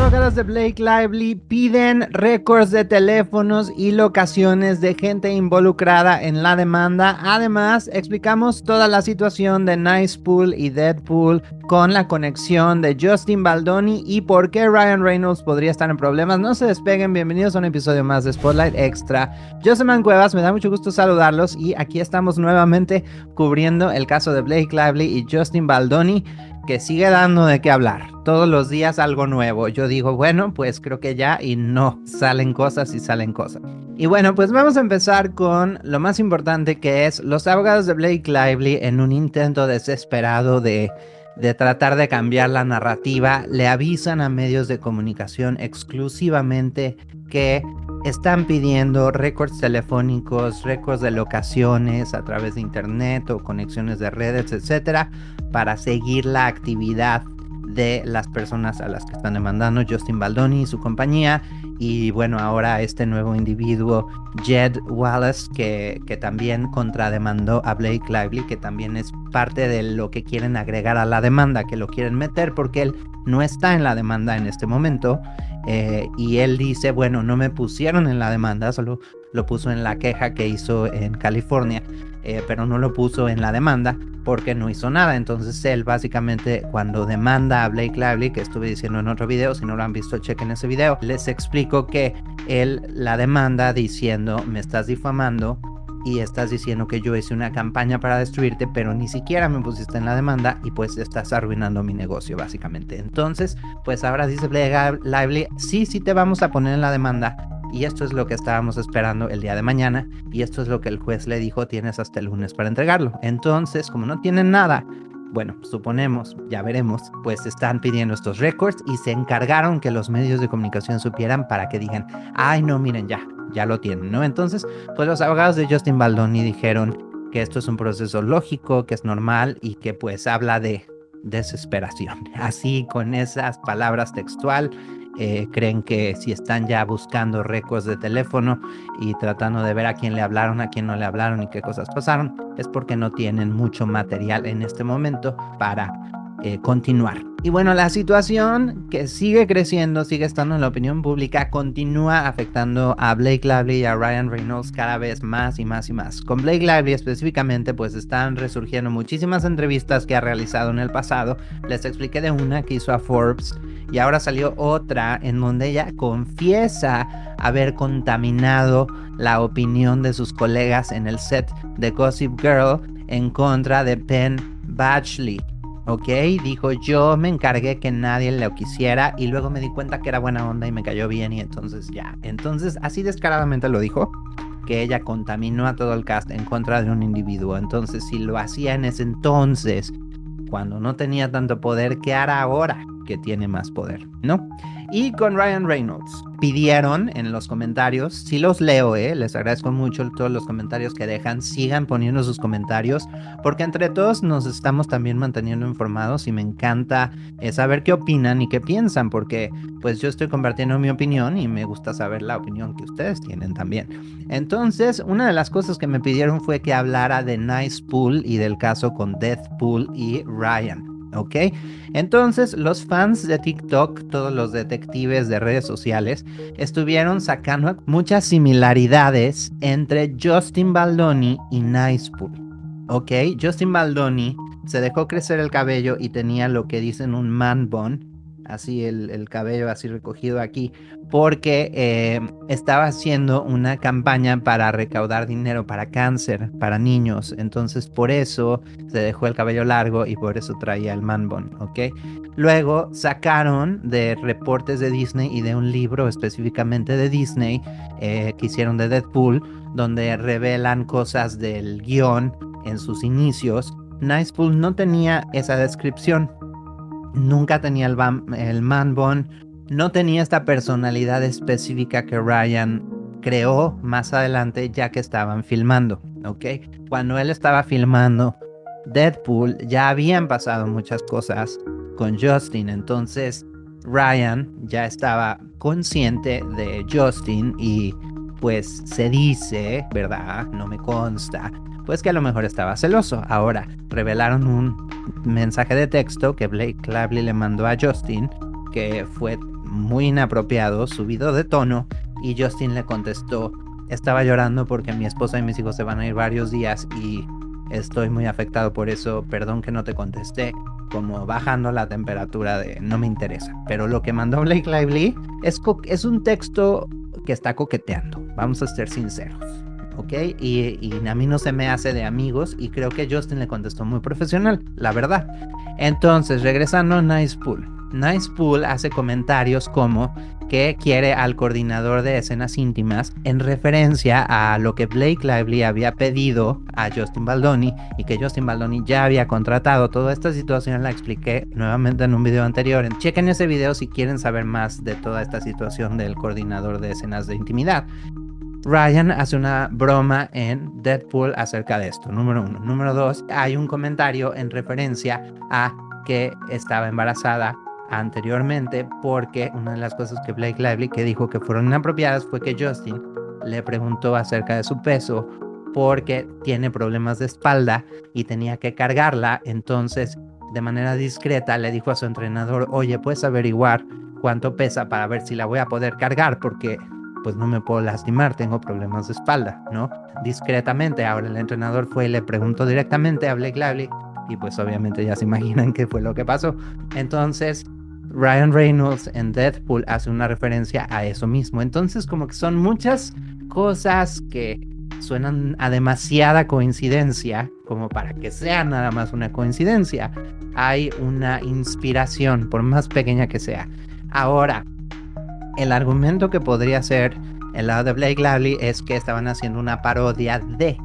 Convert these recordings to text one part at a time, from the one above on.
abogados de Blake Lively piden récords de teléfonos y locaciones de gente involucrada en la demanda. Además, explicamos toda la situación de Nice Pool y Deadpool con la conexión de Justin Baldoni y por qué Ryan Reynolds podría estar en problemas. No se despeguen, bienvenidos a un episodio más de Spotlight Extra. Yo soy Man Cuevas, me da mucho gusto saludarlos y aquí estamos nuevamente cubriendo el caso de Blake Lively y Justin Baldoni, que sigue dando de qué hablar. Todos los días algo nuevo. Yo digo, bueno, pues creo que ya, y no, salen cosas y salen cosas. Y bueno, pues vamos a empezar con lo más importante, que es los abogados de Blake Lively, en un intento desesperado de tratar de cambiar la narrativa, le avisan a medios de comunicación exclusivamente que están pidiendo récords telefónicos, récords de locaciones a través de internet o conexiones de redes, etcétera, para seguir la actividad de las personas a las que están demandando, Justin Baldoni y su compañía, y bueno, ahora este nuevo individuo, Jed Wallace, que también contrademandó a Blake Lively, que también es parte de lo que quieren agregar a la demanda, que lo quieren meter porque él no está en la demanda en este momento, y él dice, bueno, no me pusieron en la demanda, solo lo puso en la queja que hizo en California, pero no lo puso en la demanda porque no hizo nada. Entonces él básicamente, cuando demanda a Blake Lively, que estuve diciendo en otro video, si no lo han visto chequen ese video, les explico que él la demanda diciendo, me estás difamando y estás diciendo que yo hice una campaña para destruirte, pero ni siquiera me pusiste en la demanda y pues estás arruinando mi negocio básicamente. Entonces pues ahora dice Blake Lively, sí te vamos a poner en la demanda, y esto es lo que estábamos esperando el día de mañana, y esto es lo que el juez le dijo, tienes hasta el lunes para entregarlo. Entonces, como no tienen nada, bueno, suponemos, ya veremos, pues están pidiendo estos récords y se encargaron que los medios de comunicación supieran para que digan, ay no, miren, ya lo tienen, ¿no? Entonces, pues los abogados de Justin Baldoni dijeron que esto es un proceso lógico, que es normal y que pues habla de desesperación. Así, con esas palabras textual, creen que si están ya buscando récords de teléfono y tratando de ver a quién le hablaron, a quién no le hablaron y qué cosas pasaron, es porque no tienen mucho material en este momento para continuar. Y bueno, la situación que sigue creciendo, sigue estando en la opinión pública, continúa afectando a Blake Lively y a Ryan Reynolds cada vez más y más y más. Con Blake Lively específicamente, pues están resurgiendo muchísimas entrevistas que ha realizado en el pasado. Les expliqué de una que hizo a Forbes y ahora salió otra en donde ella confiesa haber contaminado la opinión de sus colegas en el set de Gossip Girl en contra de Penn Badgley. Ok, dijo, yo me encargué que nadie lo quisiera y luego me di cuenta que era buena onda y me cayó bien y entonces ya. Entonces así descaradamente lo dijo, que ella contaminó a todo el cast en contra de un individuo. Entonces si lo hacía en ese entonces, cuando no tenía tanto poder, ¿qué hará ahora que tiene más poder? ¿No? Y con Ryan Reynolds pidieron en los comentarios, sí los leo, les agradezco mucho todos los comentarios que dejan, sigan poniendo sus comentarios, porque entre todos nos estamos también manteniendo informados y me encanta saber qué opinan y qué piensan, porque pues yo estoy compartiendo mi opinión y me gusta saber la opinión que ustedes tienen también. Entonces, una de las cosas que me pidieron fue que hablara de Nice Pool y del caso con Deadpool y Ryan. ¿Ok? Entonces los fans de TikTok, todos los detectives de redes sociales, estuvieron sacando muchas similaridades entre Justin Baldoni y Nice Pool. ¿Ok? Justin Baldoni se dejó crecer el cabello y tenía lo que dicen un man bun, así el cabello así recogido aquí, porque estaba haciendo una campaña para recaudar dinero para cáncer, para niños. Entonces por eso se dejó el cabello largo y por eso traía el man bun, ¿ok? Luego sacaron de reportes de Disney y de un libro específicamente de Disney que hicieron de Deadpool, donde revelan cosas del guión en sus inicios. Nice Pool no tenía esa descripción. Nunca tenía el man bun, no tenía esta personalidad específica que Ryan creó más adelante ya que estaban filmando, ¿ok? Cuando él estaba filmando Deadpool ya habían pasado muchas cosas con Justin, entonces Ryan ya estaba consciente de Justin y pues se dice, ¿verdad? No me consta, pues que a lo mejor estaba celoso. Ahora, revelaron un mensaje de texto que Blake Lively le mandó a Justin, que fue muy inapropiado, subido de tono, y Justin le contestó: estaba llorando porque mi esposa y mis hijos se van a ir varios días y estoy muy afectado por eso, perdón que no te contesté, como bajando la temperatura de no me interesa. Pero lo que mandó Blake Lively es un texto que está coqueteando, vamos a ser sinceros, ¿ok? Y a mí no se me hace de amigos, y creo que Justin le contestó muy profesional, la verdad. Entonces, regresando a Nice Pool. Nice Pool hace comentarios como que quiere al coordinador de escenas íntimas en referencia a lo que Blake Lively había pedido a Justin Baldoni y que Justin Baldoni ya había contratado. Toda esta situación la expliqué nuevamente en un video anterior. Chequen ese video si quieren saber más de toda esta situación del coordinador de escenas de intimidad. Ryan hace una broma en Deadpool acerca de esto, número 1. Número 2, hay un comentario en referencia a que estaba embarazada anteriormente, porque una de las cosas que Blake Lively que dijo que fueron inapropiadas fue que Justin le preguntó acerca de su peso porque tiene problemas de espalda y tenía que cargarla. Entonces, de manera discreta le dijo a su entrenador: oye, ¿puedes averiguar cuánto pesa para ver si la voy a poder cargar? Porque pues no me puedo lastimar, tengo problemas de espalda, ¿no? Discretamente. Ahora el entrenador fue y le preguntó directamente a Blake Lively, y pues obviamente ya se imaginan qué fue lo que pasó. Entonces Ryan Reynolds en Deadpool hace una referencia a eso mismo. Entonces como que son muchas cosas que suenan a demasiada coincidencia como para que sea nada más una coincidencia. Hay una inspiración, por más pequeña que sea. Ahora, el argumento que podría ser el lado de Blake Lively es que estaban haciendo una parodia de.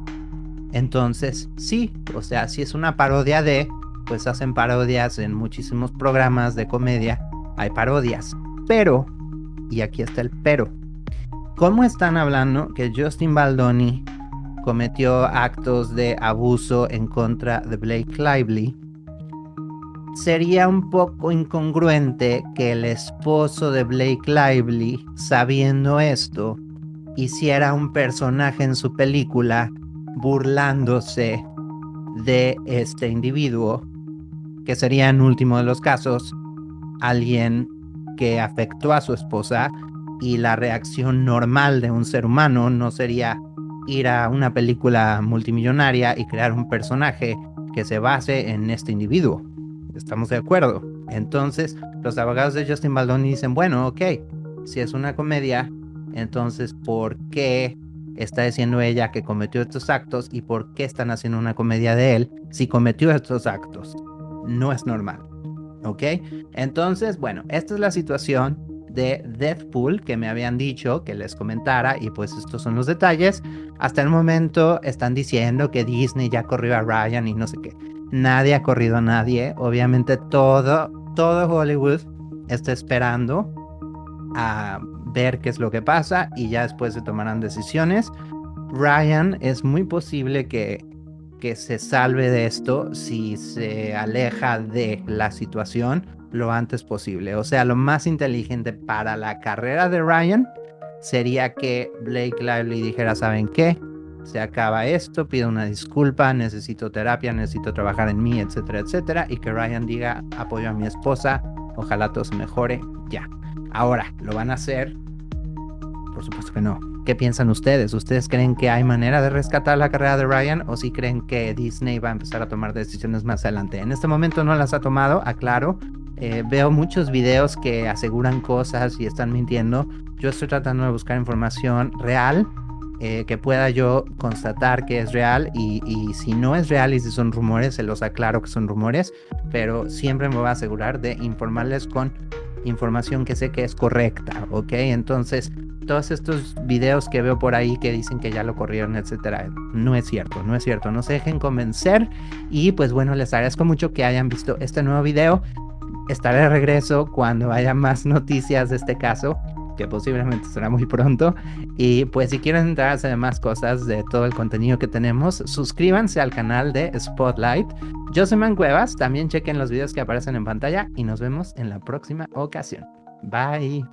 Entonces, sí, o sea, si es una parodia de, pues hacen parodias en muchísimos programas de comedia, hay parodias. Pero, y aquí está el pero, ¿cómo están hablando que Justin Baldoni cometió actos de abuso en contra de Blake Lively? Sería un poco incongruente que el esposo de Blake Lively, sabiendo esto, hiciera un personaje en su película burlándose de este individuo, que sería en último de los casos alguien que afectó a su esposa, y la reacción normal de un ser humano no sería ir a una película multimillonaria y crear un personaje que se base en este individuo. ¿Estamos de acuerdo? Entonces, los abogados de Justin Baldoni dicen: bueno, ok, si es una comedia, entonces, ¿por qué está diciendo ella que cometió estos actos? ¿Y por qué están haciendo una comedia de él si cometió estos actos? No es normal, ¿ok? Entonces, bueno, esta es la situación de Deadpool que me habían dicho que les comentara, y pues estos son los detalles. Hasta el momento están diciendo que Disney ya corrió a Ryan y no sé qué. Nadie ha corrido a nadie. Obviamente todo Hollywood está esperando a ver qué es lo que pasa y ya después se tomarán decisiones. Ryan es muy posible que se salve de esto si se aleja de la situación lo antes posible. O sea, lo más inteligente para la carrera de Ryan sería que Blake Lively dijera: ¿saben qué? Se acaba esto, pido una disculpa, necesito terapia, necesito trabajar en mí, etcétera, etcétera. Y que Ryan diga: apoyo a mi esposa, ojalá todo se mejore, ya. Ahora, ¿lo van a hacer? Por supuesto que no. ¿Qué piensan ustedes? ¿Ustedes creen que hay manera de rescatar la carrera de Ryan, o si creen que Disney va a empezar a tomar decisiones más adelante? En este momento no las ha tomado, aclaro. Veo muchos videos que aseguran cosas y están mintiendo. Yo estoy tratando de buscar información real, que pueda yo constatar que es real, y si no es real y si son rumores, se los aclaro que son rumores, pero siempre me voy a asegurar de informarles con información que sé que es correcta, ¿ok? Entonces, todos estos videos que veo por ahí que dicen que ya lo corrieron, etcétera, no es cierto, no se dejen convencer. Y pues bueno, les agradezco mucho que hayan visto este nuevo video. Estaré de regreso cuando haya más noticias de este caso, que posiblemente será muy pronto. Y pues si quieren enterarse de más cosas, de todo el contenido que tenemos, suscríbanse al canal de Spotlight. Yo soy Man Cuevas, también chequen los videos que aparecen en pantalla y nos vemos en la próxima ocasión. Bye.